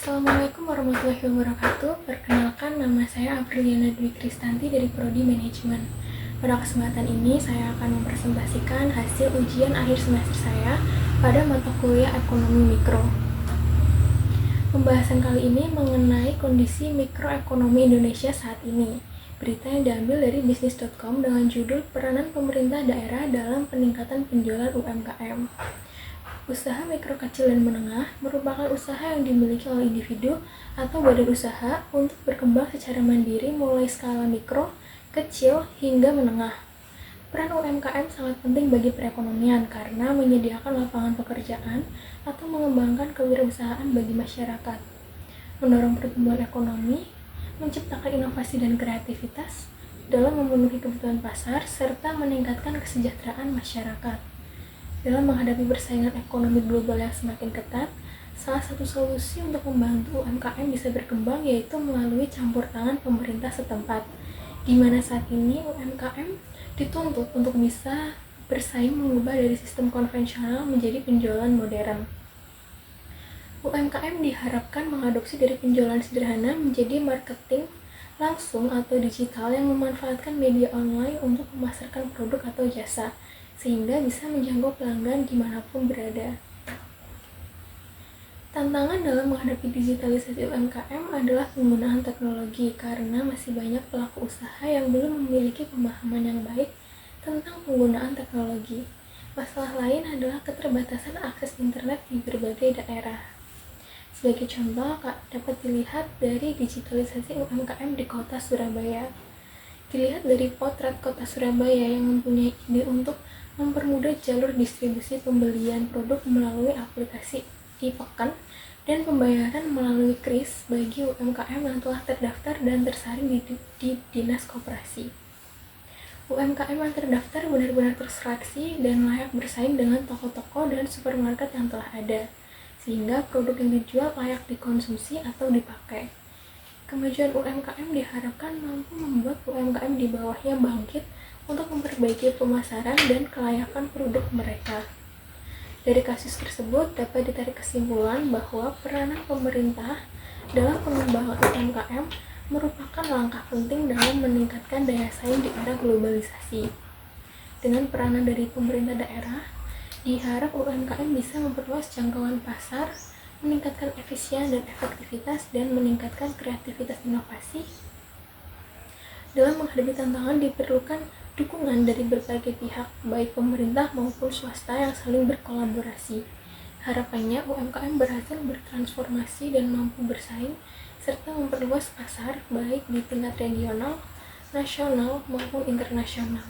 Assalamualaikum warahmatullahi wabarakatuh. Perkenalkan, nama saya Apriliana Dwi Kristanti dari Prodi Manajemen. Pada kesempatan ini, saya akan mempresentasikan hasil ujian akhir semester saya pada mata kuliah Ekonomi Mikro. Pembahasan kali ini mengenai kondisi mikroekonomi Indonesia saat ini. Berita yang diambil dari bisnis.com dengan judul Peranan Pemerintah Daerah dalam Peningkatan Penjualan UMKM. Usaha mikro kecil dan menengah merupakan usaha yang dimiliki oleh individu atau badan usaha untuk berkembang secara mandiri mulai skala mikro, kecil, hingga menengah. Peran UMKM sangat penting bagi perekonomian karena menyediakan lapangan pekerjaan atau mengembangkan kewirausahaan bagi masyarakat, mendorong pertumbuhan ekonomi, menciptakan inovasi dan kreativitas dalam memenuhi kebutuhan pasar, serta meningkatkan kesejahteraan masyarakat. Dalam menghadapi persaingan ekonomi global yang semakin ketat, salah satu solusi untuk membantu UMKM bisa berkembang yaitu melalui campur tangan pemerintah setempat, di mana saat ini UMKM dituntut untuk bisa bersaing mengubah dari sistem konvensional menjadi penjualan modern. UMKM diharapkan mengadopsi dari penjualan sederhana menjadi marketing langsung atau digital yang memanfaatkan media online untuk memasarkan produk atau jasa, sehingga bisa menjangkau pelanggan dimanapun berada. Tantangan dalam menghadapi digitalisasi UMKM adalah penggunaan teknologi karena masih banyak pelaku usaha yang belum memiliki pemahaman yang baik tentang penggunaan teknologi. Masalah lain adalah keterbatasan akses internet di berbagai daerah. Sebagai contoh, dapat dilihat dari digitalisasi UMKM di kota Surabaya. Dilihat dari potret kota Surabaya yang mempunyai ide untuk mempermudah jalur distribusi pembelian produk melalui aplikasi e-pekan dan pembayaran melalui KRIS bagi UMKM yang telah terdaftar dan tersaring di Dinas Koperasi. UMKM yang terdaftar benar-benar terseleksi dan layak bersaing dengan toko-toko dan supermarket yang telah ada, sehingga produk yang dijual layak dikonsumsi atau dipakai. Kemajuan UMKM diharapkan mampu membuat UMKM di bawahnya bangkit untuk memperbaiki pemasaran dan kelayakan produk mereka. Dari kasus tersebut dapat ditarik kesimpulan bahwa peranan pemerintah dalam pengembangan UMKM merupakan langkah penting dalam meningkatkan daya saing di era globalisasi. Dengan peranan dari pemerintah daerah, diharap UMKM bisa memperluas jangkauan pasar, meningkatkan efisien dan efektivitas, dan meningkatkan kreativitas inovasi. Dalam menghadapi tantangan diperlukan dukungan dari berbagai pihak, baik pemerintah maupun swasta yang saling berkolaborasi. Harapannya UMKM berhasil bertransformasi dan mampu bersaing, serta memperluas pasar baik di tingkat regional, nasional, maupun internasional.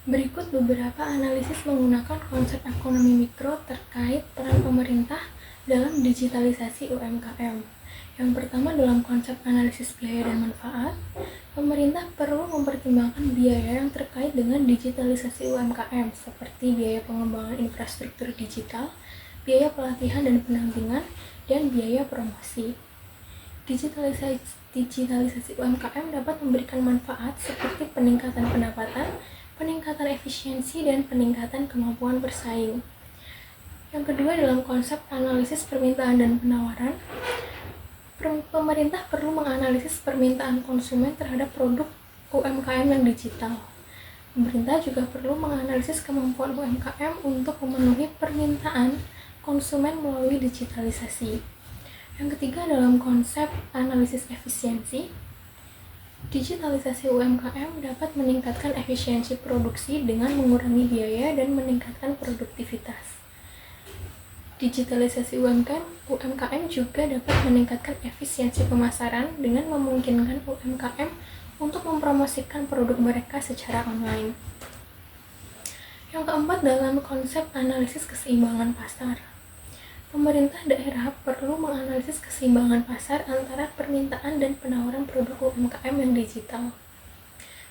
Berikut beberapa analisis menggunakan konsep ekonomi mikro terkait peran pemerintah dalam digitalisasi UMKM. Yang pertama, dalam konsep analisis biaya dan manfaat, pemerintah perlu mempertimbangkan biaya yang terkait dengan digitalisasi UMKM seperti biaya pengembangan infrastruktur digital, biaya pelatihan dan pendampingan, dan biaya promosi. Digitalisasi UMKM dapat memberikan manfaat seperti peningkatan pendapatan, peningkatan efisiensi, dan peningkatan kemampuan bersaing. Yang kedua, dalam konsep analisis permintaan dan penawaran, pemerintah perlu menganalisis permintaan konsumen terhadap produk UMKM yang digital. Pemerintah juga perlu menganalisis kemampuan UMKM untuk memenuhi permintaan konsumen melalui digitalisasi. Yang ketiga, dalam konsep analisis efisiensi, digitalisasi UMKM dapat meningkatkan efisiensi produksi dengan mengurangi biaya dan meningkatkan produktivitas. Digitalisasi UMKM juga dapat meningkatkan efisiensi pemasaran dengan memungkinkan UMKM untuk mempromosikan produk mereka secara online. Yang keempat, dalam konsep analisis keseimbangan pasar, pemerintah daerah perlu menganalisis keseimbangan pasar antara permintaan dan penawaran produk UMKM yang digital.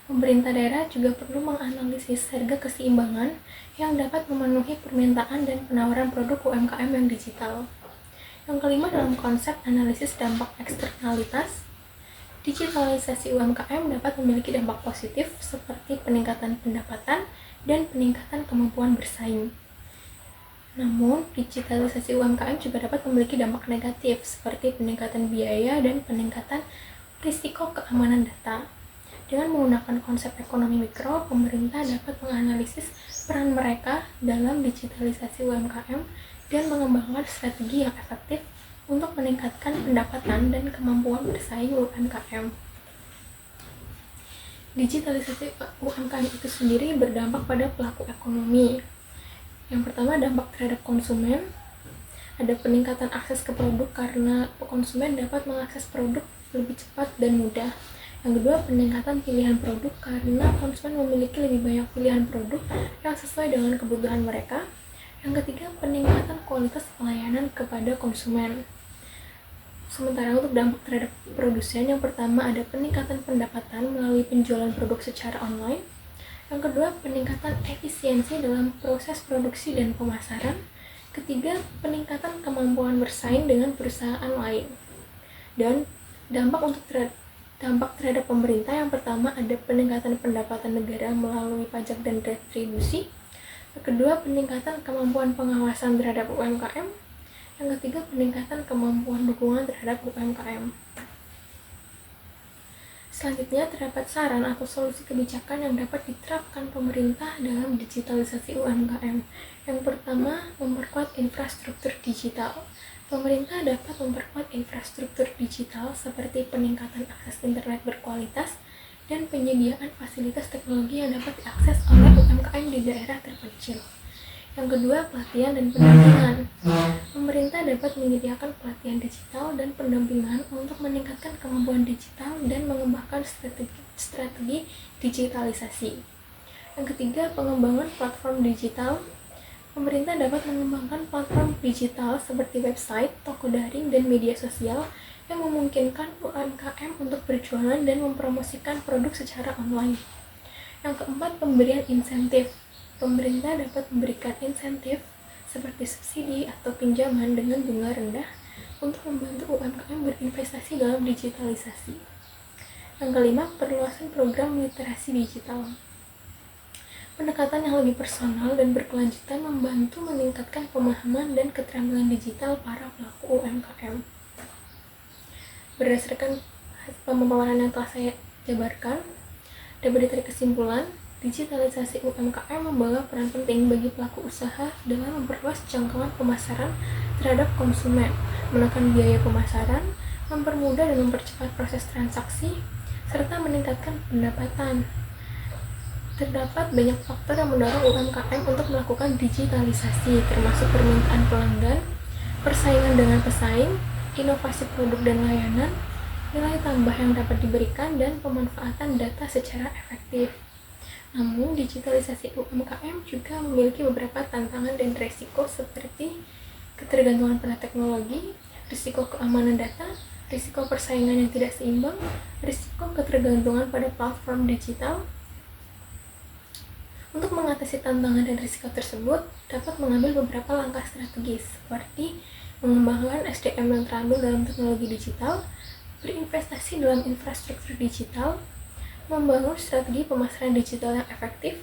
Pemerintah daerah juga perlu menganalisis harga keseimbangan yang dapat memenuhi permintaan dan penawaran produk UMKM yang digital. Yang kelima, dalam konsep analisis dampak eksternalitas, digitalisasi UMKM dapat memiliki dampak positif seperti peningkatan pendapatan dan peningkatan kemampuan bersaing. Namun, digitalisasi UMKM juga dapat memiliki dampak negatif seperti peningkatan biaya dan peningkatan risiko keamanan data. Dengan menggunakan konsep ekonomi mikro, pemerintah dapat menganalisis peran mereka dalam digitalisasi UMKM dan mengembangkan strategi yang efektif untuk meningkatkan pendapatan dan kemampuan bersaing UMKM. Digitalisasi UMKM itu sendiri berdampak pada pelaku ekonomi. Yang pertama, dampak terhadap konsumen. Ada peningkatan akses ke produk karena konsumen dapat mengakses produk lebih cepat dan mudah. Yang kedua, peningkatan pilihan produk karena konsumen memiliki lebih banyak pilihan produk yang sesuai dengan kebutuhan mereka. Yang ketiga, peningkatan kualitas pelayanan kepada konsumen. Sementara untuk dampak terhadap produsen, yang pertama ada peningkatan pendapatan melalui penjualan produk secara online. Yang kedua, peningkatan efisiensi dalam proses produksi dan pemasaran. Ketiga, peningkatan kemampuan bersaing dengan perusahaan lain. Dan dampak terhadap pemerintah, yang pertama ada peningkatan pendapatan negara melalui pajak dan retribusi. Yang kedua, peningkatan kemampuan pengawasan terhadap UMKM. Yang ketiga, peningkatan kemampuan dukungan terhadap UMKM. Selanjutnya, terdapat saran atau solusi kebijakan yang dapat diterapkan pemerintah dalam digitalisasi UMKM. Yang pertama, memperkuat infrastruktur digital. Pemerintah dapat memperkuat infrastruktur digital seperti peningkatan akses internet berkualitas dan penyediaan fasilitas teknologi yang dapat diakses oleh UMKM di daerah terpencil. Yang kedua, pelatihan dan pendampingan. Pemerintah dapat menyediakan pelatihan digital dan pendampingan untuk meningkatkan kemampuan digital dan mengembangkan strategi digitalisasi. Yang ketiga, pengembangan platform digital. Pemerintah dapat mengembangkan platform digital seperti website, toko daring, dan media sosial yang memungkinkan UMKM untuk berjualan dan mempromosikan produk secara online. Yang keempat, pemberian insentif. Pemerintah dapat memberikan insentif seperti subsidi atau pinjaman dengan bunga rendah untuk membantu UMKM berinvestasi dalam digitalisasi. Yang kelima, perluasan program literasi digital. Pendekatan yang lebih personal dan berkelanjutan membantu meningkatkan pemahaman dan keterampilan digital para pelaku UMKM. Berdasarkan pemaparan yang telah saya jabarkan, dapat ditarik kesimpulan, digitalisasi UMKM membawa peran penting bagi pelaku usaha dalam memperluas jangkauan pemasaran terhadap konsumen, menekan biaya pemasaran, mempermudah dan mempercepat proses transaksi, serta meningkatkan pendapatan. Terdapat banyak faktor yang mendorong UMKM untuk melakukan digitalisasi, termasuk permintaan pelanggan, persaingan dengan pesaing, inovasi produk dan layanan, nilai tambah yang dapat diberikan, dan pemanfaatan data secara efektif. Namun, digitalisasi UMKM juga memiliki beberapa tantangan dan risiko seperti ketergantungan pada teknologi, risiko keamanan data, risiko persaingan yang tidak seimbang, risiko ketergantungan pada platform digital. Untuk mengatasi tantangan dan risiko tersebut, dapat mengambil beberapa langkah strategis seperti mengembangkan SDM yang terampil dalam teknologi digital, berinvestasi dalam infrastruktur digital, membangun strategi pemasaran digital yang efektif,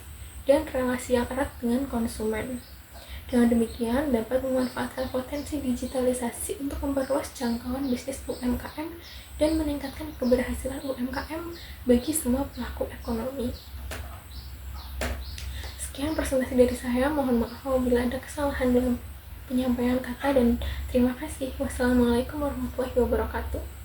dan relasi yang erat dengan konsumen. Dengan demikian, dapat memanfaatkan potensi digitalisasi untuk memperluas jangkauan bisnis UMKM dan meningkatkan keberhasilan UMKM bagi semua pelaku ekonomi. Sekian presentasi dari saya, mohon maaf apabila ada kesalahan dalam penyampaian kata dan terima kasih. Wassalamualaikum warahmatullahi wabarakatuh.